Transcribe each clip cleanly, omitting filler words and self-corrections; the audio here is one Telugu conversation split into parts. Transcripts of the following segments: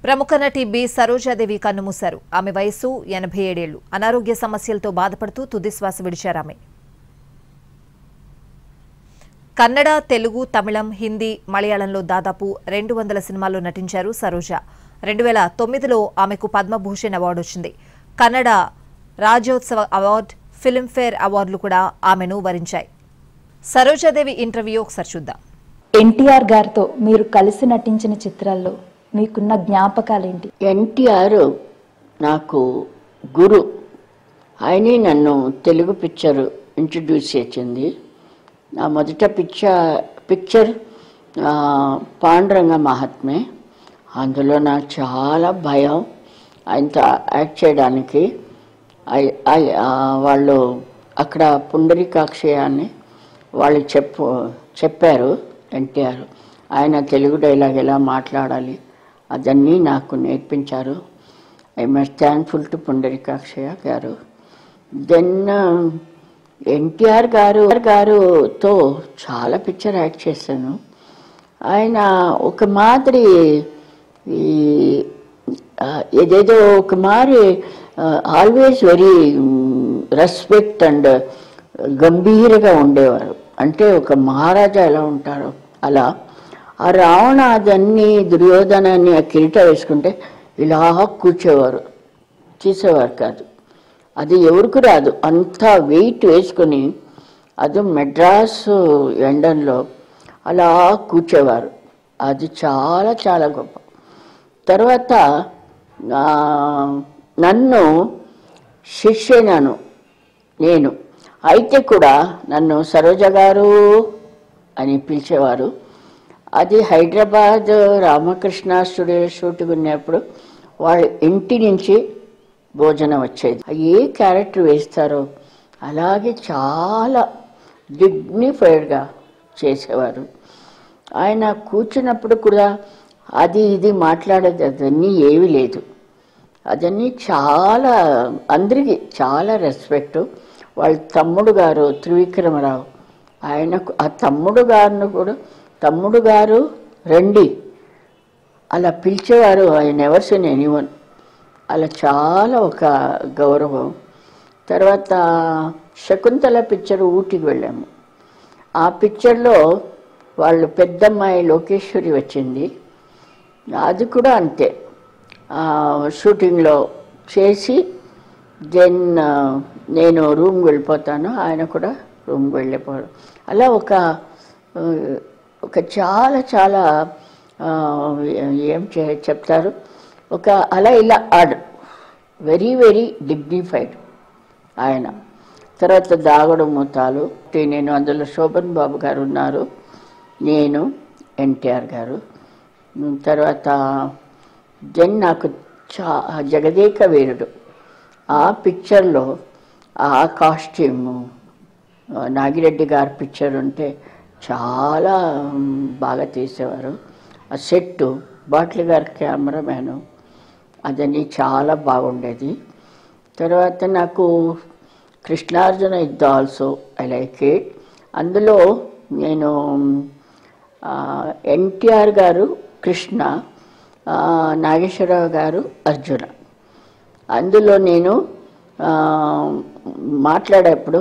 ప్రముఖ నటి బి సరోజాదేవి కన్నుమూశారు. ఆమె వయసు 87 ఏళ్లు. అనారోగ్య సమస్యలతో బాధపడుతూ తుదిశ్వాస విడిచారామె. కన్నడ, తెలుగు, తమిళం, హిందీ, మలయాళంలో దాదాపు 200 సినిమాల్లో నటించారు సరోజ. 2009లో ఆమెకు పద్మభూషణ్ అవార్డు వచ్చింది. కన్నడ రాజ్యోత్సవ అవార్డు, ఫిల్మ్ఫేర్ అవార్డులు కూడా ఆమెను వరించాయి. సరోజాదేవి ఇంటర్వ్యూ ఒకసారి చూద్దాం. ఎన్టీఆర్ గారితో మీరు కలిసి నటించిన చిత్రాల్లో మీకున్న జ్ఞాపకాలేంటి? ఎన్టీఆర్ నాకు గురు. ఆయనే నన్ను తెలుగు పిక్చర్ ఇంట్రడ్యూస్ చేసింది. నా మొదట పిక్చర్ పాండురంగ మహాత్మే. అందులో నాకు చాలా భయం ఆయనతో యాక్ట్ చేయడానికి. వాళ్ళు అక్కడ పుండరీకాక్షి అని వాళ్ళు చెప్పారు ఎన్టీఆర్. ఆయన తెలుగు డైలాగ్ ఎలా మాట్లాడాలి అదన్నీ నాకు నేర్పించారు. I must thankful to Pundarikakshayya గారు. దెన్ ఎన్టీఆర్ గారుతో చాలా పిక్చర్ యాక్ట్ చేశాను. ఆయన ఒక మాదిరి ఏదేదో ఒక మాదిరి ఆల్వేస్ వెరీ రెస్పెక్ట్ అండ్ గంభీరగా ఉండేవారు. అంటే ఒక మహారాజా ఎలా ఉంటారో అలా. ఆ రావణాదన్ని దుర్యోధనాన్ని ఆ కిరీట వేసుకుంటే ఇలా కూర్చోవారు, తీసేవారు కాదు. అది ఎవరికి రాదు, అంతా వెయిట్ వేసుకొని అది మెడ్రాసు ఎండన్లో అలా కూర్చోవారు. అది చాలా చాలా గొప్ప. తర్వాత నన్ను శిష్యనాను నేను అయితే కూడా నన్ను సరోజ గారు అని పిలిచేవారు. అది హైదరాబాద్ రామకృష్ణ స్టూడియో షూటింగ్ ఉన్నప్పుడు వాళ్ళ ఇంటి నుంచి భోజనం వచ్చేది. ఏ క్యారెక్టర్ వేస్తారో అలాగే చాలా డిగ్నిఫైడ్గా చేసేవారు. ఆయన కూర్చున్నప్పుడు కూడా అది ఇది మాట్లాడేది అదన్నీ ఏమీ లేదు. అదన్నీ చాలా అందరికీ చాలా రెస్పెక్ట్. వాళ్ళ తమ్ముడు గారు త్రివిక్రమరావు, ఆయనకు ఆ తమ్ముడు గారిని కూడా తమ్ముడు గారు రండి అలా పిలిచేవారు. ఆయన నెవర్ సీన్ ఎనీవన్. అలా చాలా ఒక గౌరవం. తర్వాత శకుంతల పిక్చర్ ఊటీకి వెళ్ళాము. ఆ పిక్చర్లో వాళ్ళు పెద్దమ్మాయి లోకేశ్వరి వచ్చింది. అది కూడా అంతే, షూటింగ్లో చేసి దెన్ నేను రూమ్కి వెళ్ళిపోతాను, ఆయన కూడా రూమ్కి వెళ్ళిపోవడం. అలా ఒక చాలా చాలా ఏం చెప్తారు, ఒక అలా ఇలా ఆర్డర్ వెరీ వెరీ డిగ్నిఫైడ్ ఆయన. తర్వాత దాగుడు మూతాలు, నేను అందులో శోభన్ బాబు గారు ఉన్నారు, నేను ఎన్టీఆర్ గారు. తర్వాత దెన్ నాకు జగదేక వీరుడు ఆ పిక్చర్లో ఆ కాస్ట్యూము నాగిరెడ్డి గారి పిక్చర్ ఉంటే చాలా బాగా తీసేవారు. ఆ సెట్టు బాట్లి గారి కెమెరామ్యాను అదని చాలా బాగుండేది. తర్వాత నాకు కృష్ణార్జున యుద్ధ ఆల్సో ఐ లైక్ ఇట్. అందులో నేను ఎన్టీఆర్ గారు కృష్ణ, నాగేశ్వరరావు గారు అర్జున. అందులో నేను మాట్లాడేప్పుడు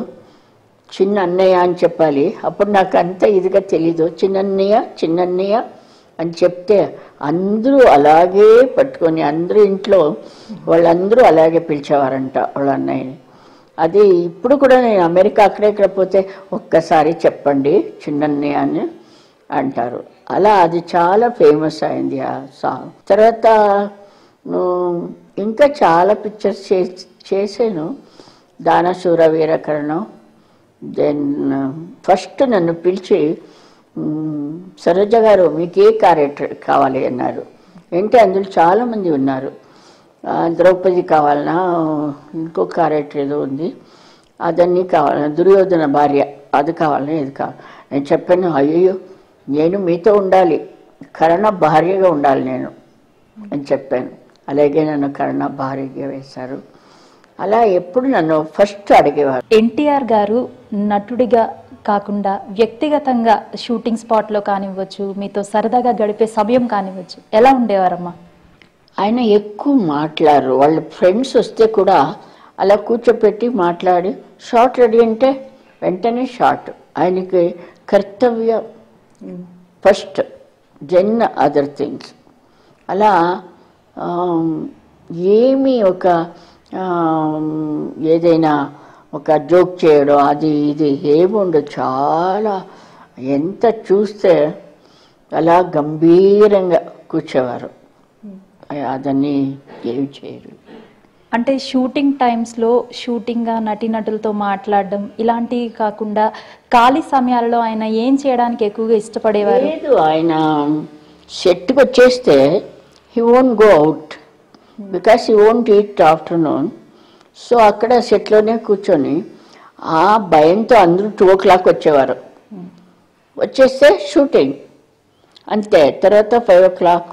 చిన్న అన్నయ్య అని చెప్పాలి. అప్పుడు నాకు అంత ఇదిగా తెలీదు. చిన్నన్నయ్య అని చెప్తే అందరూ అలాగే పట్టుకొని అందరూ ఇంట్లో వాళ్ళందరూ అలాగే పిలిచేవారంట వాళ్ళ అన్నయ్యని. అది ఇప్పుడు కూడా నేను అమెరికా అక్కడెక్కడ పోతే ఒక్కసారి చెప్పండి చిన్నన్నయ్య అని అంటారు. అలా అది చాలా ఫేమస్ అయింది ఆ సాంగ్. తర్వాత ఇంకా చాలా పిక్చర్స్ చేశాను. దానశూర వీరకరణం. దెన్ ఫస్ట్ నన్ను పిలిచి సరోజ గారు మీకు ఏ క్యారెక్టర్ కావాలి అన్నారు. ఏంటి అందులో చాలామంది ఉన్నారు, ద్రౌపది కావాలన్నా, ఇంకో క్యారెక్టర్ ఏదో ఉంది, అదన్నీ కావాలన్నా, దుర్యోధన భార్య అది కావాలన్నా, ఇది కావాలి. నేను చెప్పాను, అయ్యో నేను మీతో ఉండాలి, కర్ణ భార్యగా ఉండాలి నేను అని చెప్పాను. అలాగే నన్ను కర్ణ భార్యగా వేశారు. అలా ఎప్పుడు నన్ను ఫస్ట్ అడిగేవారు. ఎన్టీఆర్ గారు నటుడిగా కాకుండా వ్యక్తిగతంగా షూటింగ్ స్పాట్లో కానివ్వచ్చు, మీతో సరదాగా గడిపే సమయం కానివ్వచ్చు, ఎలా ఉండేవారమ్మా? ఆయన ఎక్కువ మాట్లాడరు. వాళ్ళ ఫ్రెండ్స్ వస్తే కూడా అలా కూర్చోపెట్టి మాట్లాడి షార్ట్ రెడీ అంటే వెంటనే షార్ట్. ఆయనకి కర్తవ్యం ఫస్ట్, దెన్ అదర్ థింగ్స్. అలా ఏమి ఒక ఏదైనా ఒక జోక్ చేయడం అది ఇది ఏముండదు. చాలా ఎంత చూస్తే అలా గంభీరంగా కూర్చోవారు. అదని ఏమి చేయరు. అంటే షూటింగ్ టైమ్స్లో షూటింగ్గా నటీనటులతో మాట్లాడడం ఇలాంటివి కాకుండా ఖాళీ సమయాలలో ఆయన ఏం చేయడానికి ఎక్కువగా ఇష్టపడేవారు? లేదు, ఆయన సెట్కి వచ్చేస్తే he won't go out because he won't eat afternoon. So అక్కడ సెట్లోనే కూర్చొని ఆ భయంతో అందరూ 2 o'clock వచ్చేవారు. వచ్చేస్తే షూటింగ్ అంతే. తర్వాత 5 o'clock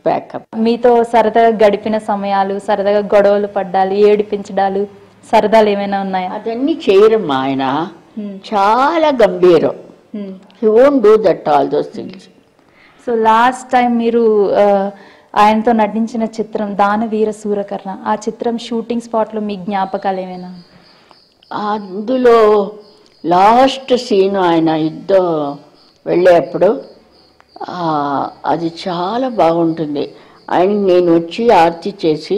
ప్యాకప్. మీతో సరదాగా గడిపిన సమయాలు, సరదాగా గొడవలు పడ్డాలు, ఏడిపించడాలు, సరదాలు ఏమైనా ఉన్నాయా? అదన్నీ చేయరమ్మా ఆయన. చాలా గంభీరం. He won't do that all those things. So last time మీరు ఆయనతో నటించిన చిత్రం దానవీర సూరకర్ణ, ఆ చిత్రం షూటింగ్ స్పాట్లో మీ జ్ఞాపకాలు ఏమైనా? అందులో లాస్ట్ సీన్ ఆయన యుద్ధం వెళ్ళేప్పుడు అది చాలా బాగుంటుంది. ఆయనకి నేను వచ్చి ఆర్తి చేసి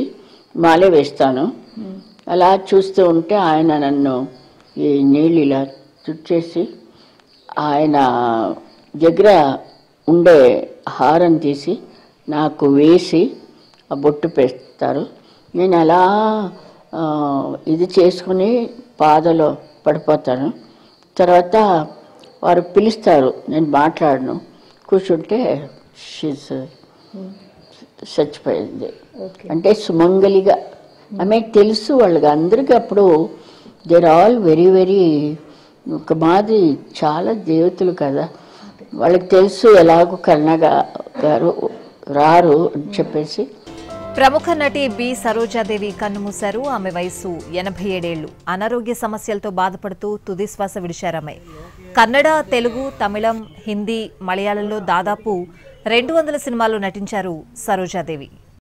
మాలే వేస్తాను. అలా చూస్తూ ఉంటే ఆయన నన్ను ఈ నీళ్ళు ఇలా తుడిచేసి ఆయన దగ్గర ఉండే హారం తీసి నాకు వేసి ఆ బొట్టు పెడతారు. నేను అలా ఇది చేసుకుని పాదలో పడిపోతాను. తర్వాత వారు పిలుస్తారు, నేను మాట్లాడను. కూర్చుంటే షీజ్ చచ్చిపోయింది. అంటే సుమంగలిగా ఆమె తెలుసు వాళ్ళకి అందరికీ. అప్పుడు దేర్ ఆల్ వెరీ వెరీ ఒక మాది చాలా దేవతలు కదా, వాళ్ళకి తెలుసు ఎలాగో కరుణ గారు రారు అని చెప్పేసి. ప్రముఖ నటి బి సరోజాదేవి కన్నుమూశారు. ఆమె వయసు 87 ఏళ్లు. అనారోగ్య సమస్యలతో బాధపడుతూ తుదిశ్వాస విడిచారామె. కన్నడ, తెలుగు, తమిళం, హిందీ, మలయాళంలో దాదాపు 200 సినిమాల్లో నటించారు సరోజాదేవి.